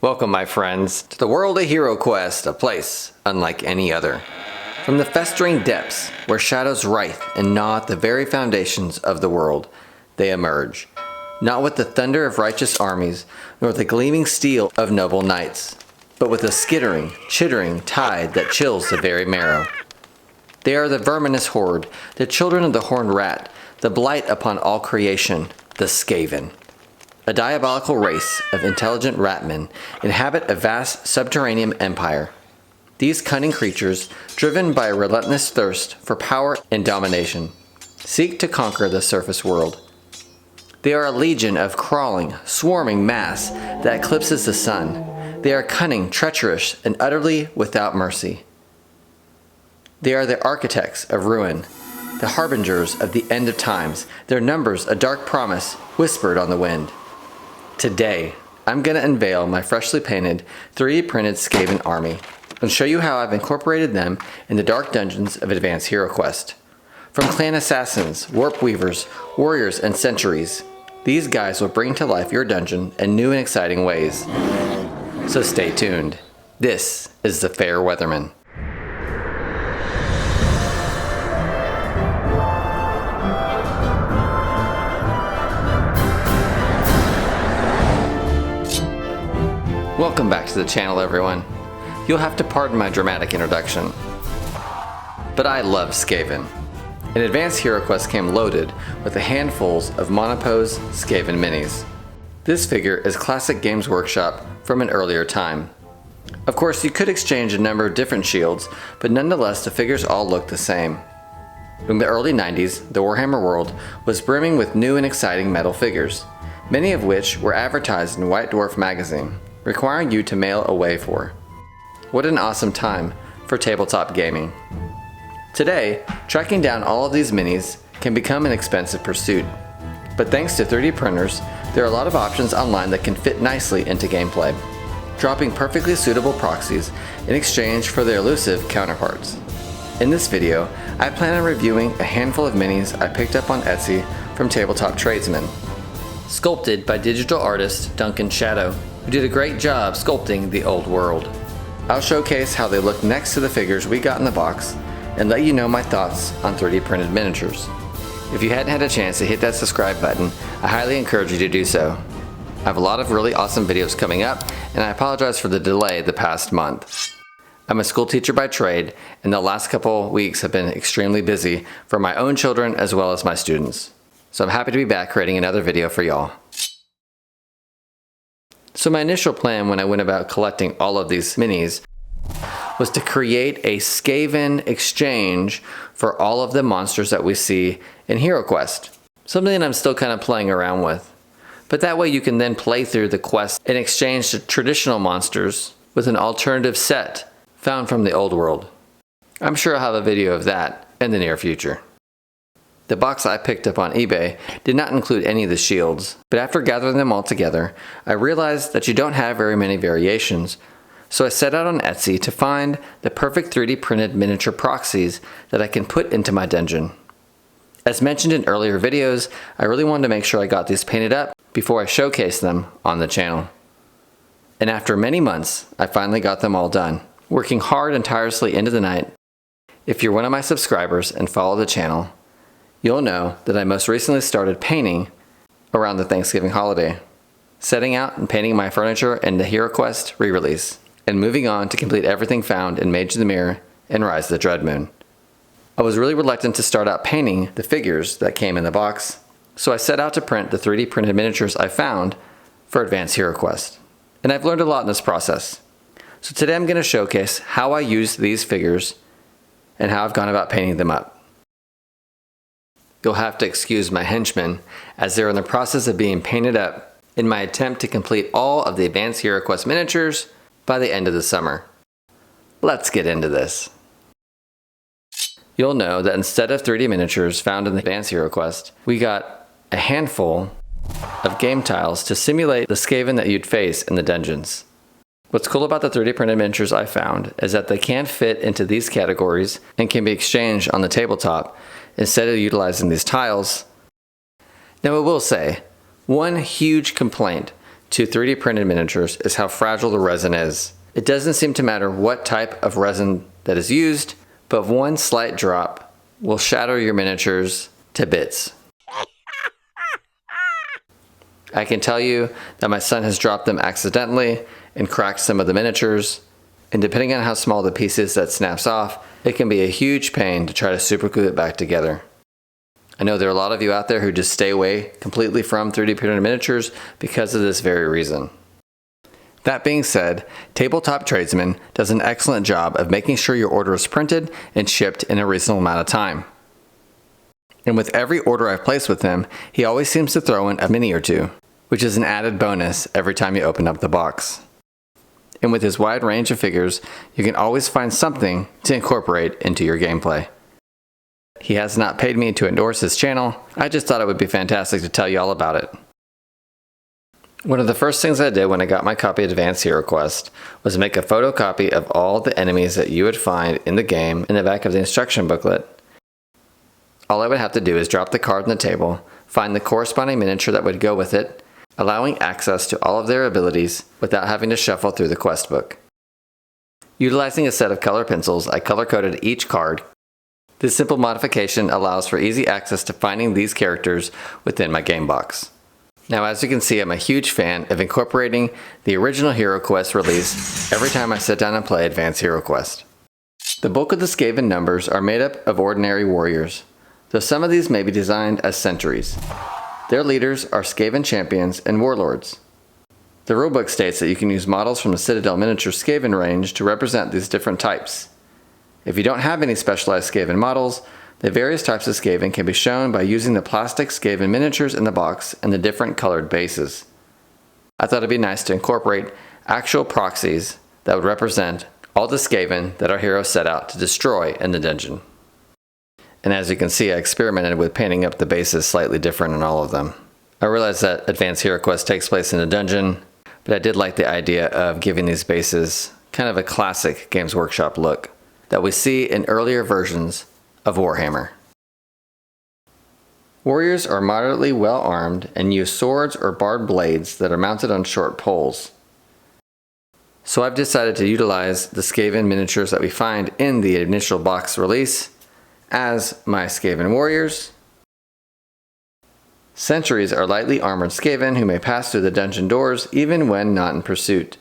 Welcome, my friends, to the world of HeroQuest, a place unlike any other. From the festering depths, where shadows writhe and gnaw at the very foundations of the world, they emerge, not with the thunder of righteous armies, nor the gleaming steel of noble knights, but with a skittering, chittering tide that chills the very marrow. They are the verminous horde, the children of the horned rat, the blight upon all creation, the Skaven. A diabolical race of intelligent Ratmen inhabit a vast subterranean empire. These cunning creatures, driven by a relentless thirst for power and domination, seek to conquer the surface world. They are a legion of crawling, swarming mass that eclipses the sun. They are cunning, treacherous, and utterly without mercy. They are the architects of ruin, the harbingers of the end of times, their numbers a dark promise whispered on the wind. Today, I'm going to unveil my freshly painted 3D printed Skaven army and show you how I've incorporated them in the dark dungeons of Advanced HeroQuest. From clan assassins, warp weavers, warriors, and sentries, these guys will bring to life your dungeon in new and exciting ways. So stay tuned. This is the Fair Weatherman. Welcome back to the channel, everyone. You'll have to pardon my dramatic introduction, but I love Skaven. And Advanced HeroQuest came loaded with a handfuls of monopose Skaven minis. This figure is classic Games Workshop from an earlier time. Of course, you could exchange a number of different shields, but nonetheless the figures all look the same. In the early 90s, the Warhammer world was brimming with new and exciting metal figures, many of which were advertised in White Dwarf magazine, requiring you to mail away for. What an awesome time for tabletop gaming. Today, tracking down all of these minis can become an expensive pursuit, but thanks to 3D printers, there are a lot of options online that can fit nicely into gameplay, dropping perfectly suitable proxies in exchange for their elusive counterparts. In this video, I plan on reviewing a handful of minis I picked up on Etsy from Tabletop Tradesmen, sculpted by digital artist Duncan Shadow, who did a great job sculpting the old world. I'll showcase how they look next to the figures we got in the box and let you know my thoughts on 3D printed miniatures. If you hadn't had a chance to hit that subscribe button, I highly encourage you to do so. I have a lot of really awesome videos coming up, and I apologize for the delay the past month. I'm a school teacher by trade, and the last couple weeks have been extremely busy for my own children as well as my students. So I'm happy to be back creating another video for y'all. So my initial plan when I went about collecting all of these minis was to create a Skaven exchange for all of the monsters that we see in HeroQuest. Something that I'm still kind of playing around with. But that way you can then play through the quest and exchange the traditional monsters with an alternative set found from the old world. I'm sure I'll have a video of that in the near future. The box I picked up on eBay did not include any of the shields, but after gathering them all together, I realized that you don't have very many variations, so I set out on Etsy to find the perfect 3D printed miniature proxies that I can put into my dungeon. As mentioned in earlier videos, I really wanted to make sure I got these painted up before I showcase them on the channel. And after many months, I finally got them all done, working hard and tirelessly into the night. If you're one of my subscribers and follow the channel, you'll know that I most recently started painting around the Thanksgiving holiday, setting out and painting my furniture in the HeroQuest re-release, and moving on to complete everything found in Mage of the Mirror and Rise of the Dreadmoon. I was really reluctant to start out painting the figures that came in the box, so I set out to print the 3D printed miniatures I found for Advanced HeroQuest. And I've learned a lot in this process. So today I'm going to showcase how I used these figures and how I've gone about painting them up. You'll have to excuse my henchmen as they're in the process of being painted up in my attempt to complete all of the Advanced HeroQuest miniatures by the end of the summer. Let's get into this. You'll know that instead of 3D miniatures found in the Advanced HeroQuest, we got a handful of game tiles to simulate the Skaven that you'd face in the dungeons. What's cool about the 3D printed miniatures I found is that they can fit into these categories and can be exchanged on the tabletop instead of utilizing these tiles. Now I will say, one huge complaint to 3D printed miniatures is how fragile the resin is. It doesn't seem to matter what type of resin that is used, but one slight drop will shatter your miniatures to bits. I can tell you that my son has dropped them accidentally and cracked some of the miniatures, and depending on how small the piece is that snaps off, it can be a huge pain to try to super glue it back together. I know there are a lot of you out there who just stay away completely from 3D printed miniatures because of this very reason. That being said, Tabletop Tradesman does an excellent job of making sure your order is printed and shipped in a reasonable amount of time. And with every order I've placed with him, he always seems to throw in a mini or two, which is an added bonus every time you open up the box. And with his wide range of figures, you can always find something to incorporate into your gameplay. He has not paid me to endorse his channel, I just thought it would be fantastic to tell you all about it. One of the first things I did when I got my copy of Advanced HeroQuest was make a photocopy of all the enemies that you would find in the game in the back of the instruction booklet. All I would have to do is drop the card on the table, find the corresponding miniature that would go with it, allowing access to all of their abilities without having to shuffle through the quest book. Utilizing a set of color pencils, I color-coded each card. This simple modification allows for easy access to finding these characters within my game box. Now, as you can see, I'm a huge fan of incorporating the original HeroQuest release every time I sit down and play Advanced HeroQuest. The bulk of the Skaven numbers are made up of ordinary warriors, though some of these may be designed as sentries. Their leaders are Skaven champions and warlords. The rulebook states that you can use models from the Citadel miniature Skaven range to represent these different types. If you don't have any specialized Skaven models, the various types of Skaven can be shown by using the plastic Skaven miniatures in the box and the different colored bases. I thought it'd be nice to incorporate actual proxies that would represent all the Skaven that our heroes set out to destroy in the dungeon. And as you can see, I experimented with painting up the bases slightly different in all of them. I realize that Advanced HeroQuest takes place in a dungeon, but I did like the idea of giving these bases kind of a classic Games Workshop look that we see in earlier versions of Warhammer. Warriors are moderately well armed and use swords or barbed blades that are mounted on short poles. So I've decided to utilize the Skaven miniatures that we find in the initial box release as my Skaven warriors. Sentries are lightly armored Skaven who may pass through the dungeon doors even when not in pursuit.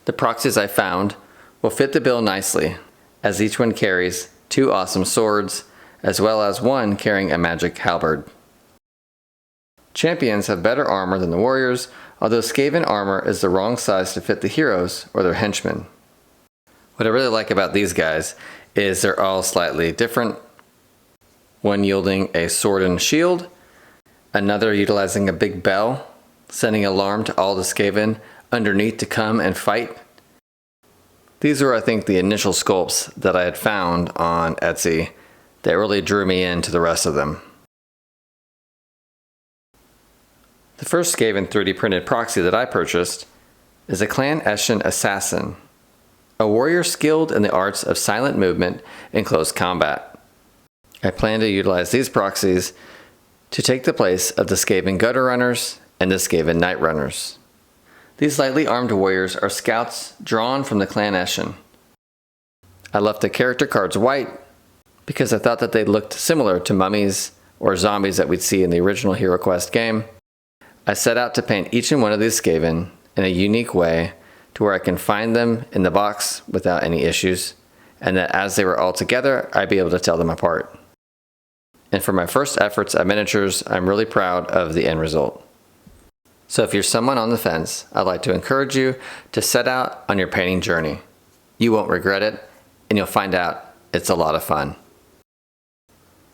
The proxies I found will fit the bill nicely, as each one carries 2 awesome swords, as well as one carrying a magic halberd. Champions have better armor than the warriors, although Skaven armor is the wrong size to fit the heroes or their henchmen. What I really like about these guys is they're all slightly different. One yielding a sword and shield, another utilizing a big bell, sending alarm to all the Skaven underneath to come and fight. These were, I think, the initial sculpts that I had found on Etsy that really drew me into the rest of them. The first Skaven 3D printed proxy that I purchased is a Clan Eshin Assassin, a warrior skilled in the arts of silent movement and close combat. I plan to utilize these proxies to take the place of the Skaven Gutter Runners and the Skaven Night Runners. These lightly armed warriors are scouts drawn from the Clan Eshin. I left the character cards white because I thought that they looked similar to mummies or zombies that we'd see in the original HeroQuest game. I set out to paint each and one of these Skaven in a unique way to where I can find them in the box without any issues, and that as they were all together, I'd be able to tell them apart. And for my first efforts at miniatures, I'm really proud of the end result. So if you're someone on the fence, I'd like to encourage you to set out on your painting journey. You won't regret it, and you'll find out it's a lot of fun.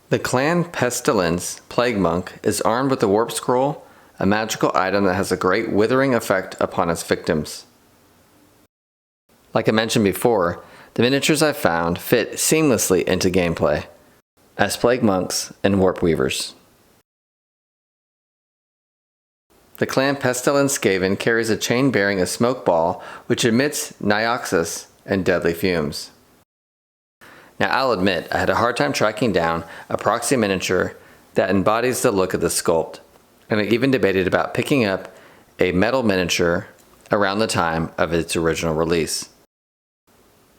The Clan Pestilence Plague Monk is armed with the Warp Scroll, a magical item that has a great withering effect upon its victims. Like I mentioned before, the miniatures I found fit seamlessly into gameplay as Plague Monks and Warp Weavers. The Clan Pestilence Skaven carries a chain bearing a smoke ball which emits nioxus and deadly fumes. Now I'll admit I had a hard time tracking down a proxy miniature that embodies the look of the sculpt, and I even debated about picking up a metal miniature around the time of its original release.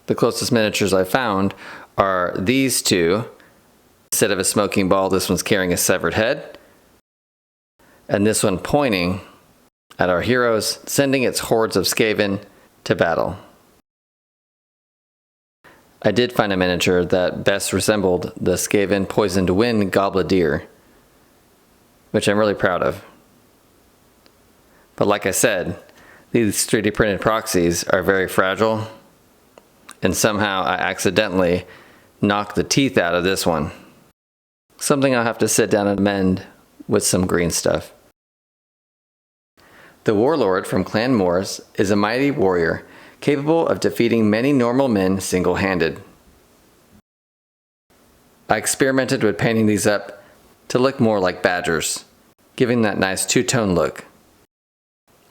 The closest miniatures I found are these two. Instead of a smoking ball, this one's carrying a severed head, and this one pointing at our heroes, sending its hordes of Skaven to battle. I did find a miniature that best resembled the Skaven Poisoned Wind Gobladier, which I'm really proud of. But like I said, these 3D printed proxies are very fragile, and somehow I accidentally knocked the teeth out of this one. Something I'll have to sit down and mend with some green stuff. The Warlord from Clan Morris is a mighty warrior capable of defeating many normal men single-handed. I experimented with painting these up to look more like badgers, giving that nice two-tone look.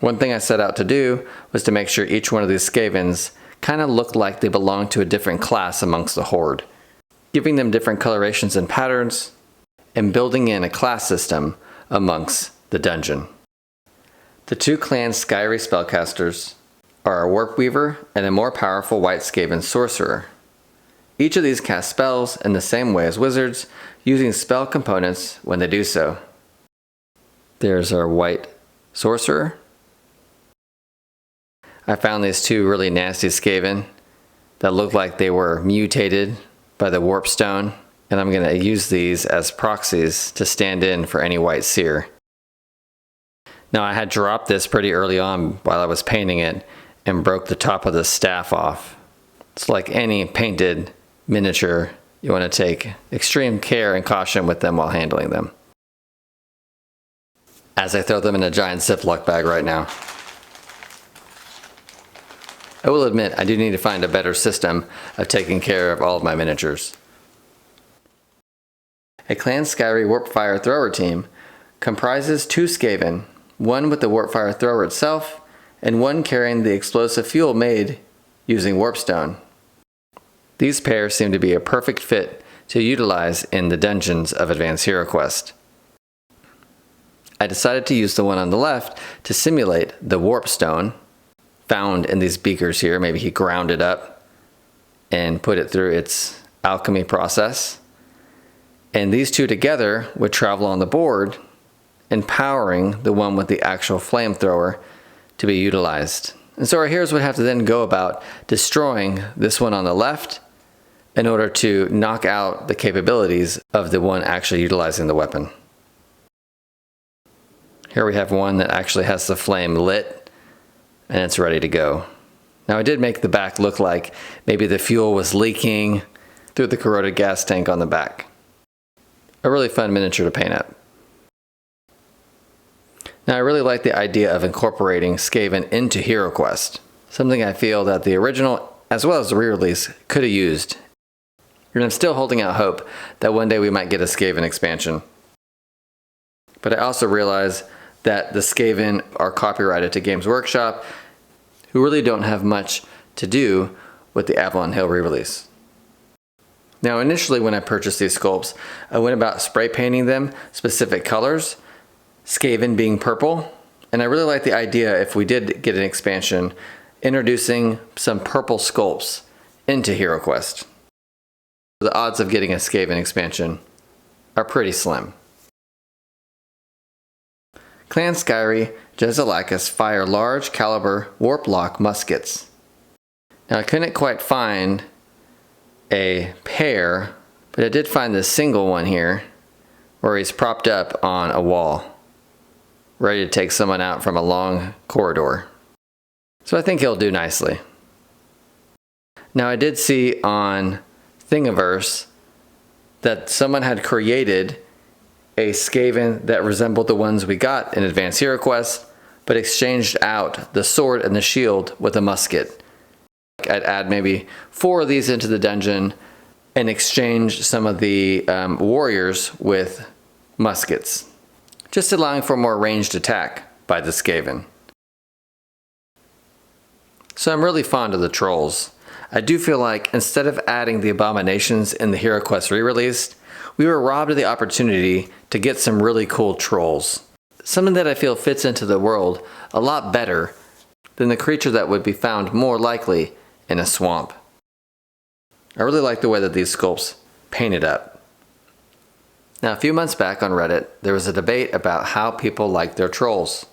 One thing I set out to do was to make sure each one of these Skavens kind of looked like they belonged to a different class amongst the horde, giving them different colorations and patterns, and building in a class system amongst the dungeon. The two clan Skyrie spellcasters are a Warp Weaver and a more powerful White Skaven sorcerer. Each of these cast spells in the same way as wizards, using spell components when they do so. There's our White Sorcerer. I found these two really nasty Skaven that looked like they were mutated by the Warp Stone, and I'm going to use these as proxies to stand in for any White Seer. Now I had dropped this pretty early on while I was painting it and broke the top of the staff off. It's like any painted miniature, you want to take extreme care and caution with them while handling them. As I throw them in a giant Ziploc bag right now. I will admit I do need to find a better system of taking care of all of my miniatures. A Clan Skyrie Warpfire Thrower team comprises two Skaven, one with the Warpfire Thrower itself, and one carrying the explosive fuel made using Warpstone. These pairs seem to be a perfect fit to utilize in the dungeons of Advanced HeroQuest. I decided to use the one on the left to simulate the Warpstone found in these beakers here. Maybe he ground it up and put it through its alchemy process. And these two together would travel on the board, empowering the one with the actual flamethrower to be utilized. And so our heroes would have to then go about destroying this one on the left in order to knock out the capabilities of the one actually utilizing the weapon. Here we have one that actually has the flame lit and it's ready to go. Now I did make the back look like maybe the fuel was leaking through the corroded gas tank on the back. A really fun miniature to paint up. Now I really like the idea of incorporating Skaven into HeroQuest, something I feel that the original as well as the re-release could have used. And I'm still holding out hope that one day we might get a Skaven expansion. But I also realize that the Skaven are copyrighted to Games Workshop, who really don't have much to do with the Avalon Hill re-release. Now initially when I purchased these sculpts, I went about spray painting them specific colors, Skaven being purple, and I really like the idea if we did get an expansion, introducing some purple sculpts into HeroQuest. The odds of getting a Skaven expansion are pretty slim. Clan Skyrie Jezalakis fire large caliber warp lock muskets. Now I couldn't quite find a pair, but I did find this single one here where he's propped up on a wall, ready to take someone out from a long corridor. So I think he'll do nicely. Now I did see on Thingiverse that someone had created a Skaven that resembled the ones we got in Advanced HeroQuest, but exchanged out the sword and the shield with a musket. I'd add maybe 4 of these into the dungeon and exchange some of the warriors with muskets, just allowing for more ranged attack by the Skaven. So I'm really fond of the trolls. I do feel like instead of adding the abominations in the HeroQuest re-release, we were robbed of the opportunity to get some really cool trolls. Something that I feel fits into the world a lot better than the creature that would be found more likely in a swamp. I really like the way that these sculpts painted up. Now, a few months back on Reddit, there was a debate about how people like their trolls.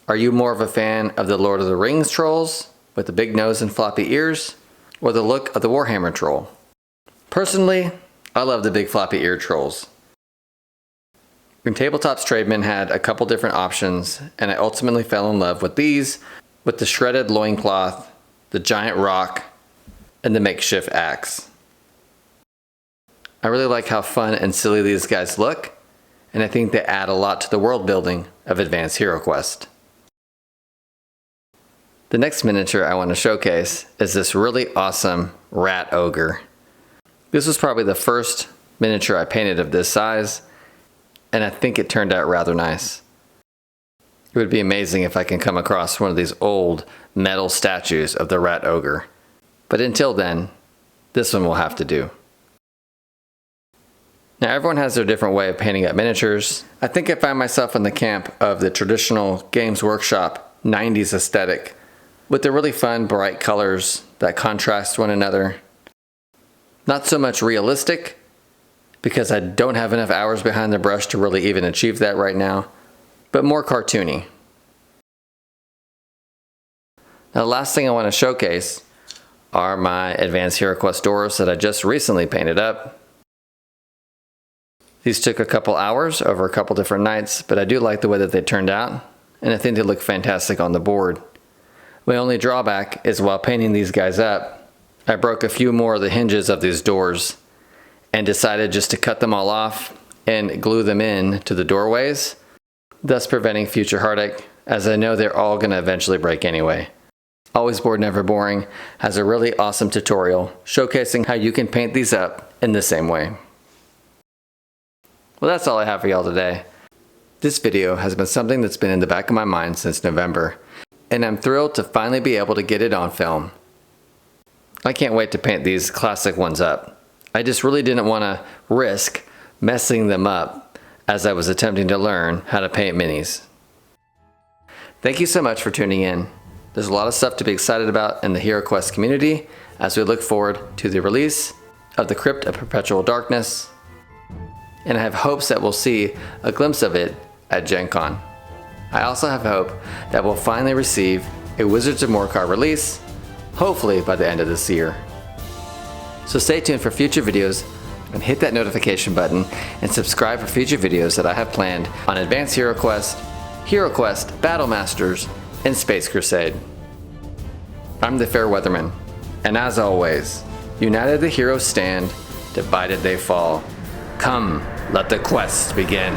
Are you more of a fan of the Lord of the Rings trolls with the big nose and floppy ears, or the look of the Warhammer troll? Personally, I love the big floppy ear trolls. Tabletop Tradesmen had a couple different options, and I ultimately fell in love with these, with the shredded loincloth, the giant rock, and the makeshift axe. I really like how fun and silly these guys look, and I think they add a lot to the world building of Advanced HeroQuest. The next miniature I want to showcase is this really awesome Rat Ogre. This was probably the first miniature I painted of this size, and I think it turned out rather nice. It would be amazing if I can come across one of these old metal statues of the Rat Ogre. But until then, this one will have to do. Now, everyone has their different way of painting up miniatures. I think I find myself in the camp of the traditional Games Workshop 90s aesthetic, with the really fun bright colors that contrast one another. Not so much realistic, because I don't have enough hours behind the brush to really even achieve that right now, but more cartoony. Now, the last thing I want to showcase are my Advanced HeroQuest doors that I just recently painted up. These took a couple hours over a couple different nights, but I do like the way that they turned out, and I think they look fantastic on the board. My only drawback is while painting these guys up, I broke a few more of the hinges of these doors and decided just to cut them all off and glue them in to the doorways, thus preventing future heartache, as I know they're all going to eventually break anyway. Always Bored Never Boring has a really awesome tutorial showcasing how you can paint these up in the same way. Well, that's all I have for y'all today. This video has been something that's been in the back of my mind since November, and I'm thrilled to finally be able to get it on film. I can't wait to paint these classic ones up. I just really didn't want to risk messing them up as I was attempting to learn how to paint minis. Thank you so much for tuning in. There's a lot of stuff to be excited about in the HeroQuest community as we look forward to the release of the Crypt of Perpetual Darkness, and I have hopes that we'll see a glimpse of it at Gen Con. I also have hope that we'll finally receive a Wizards of Morcar release, hopefully by the end of this year. So stay tuned for future videos and hit that notification button and subscribe for future videos that I have planned on Advanced HeroQuest, HeroQuest, Battle Masters, and Space Crusade. I'm the Fair Weatherman, and as always, united the heroes stand, divided they fall. Come, let the quest begin.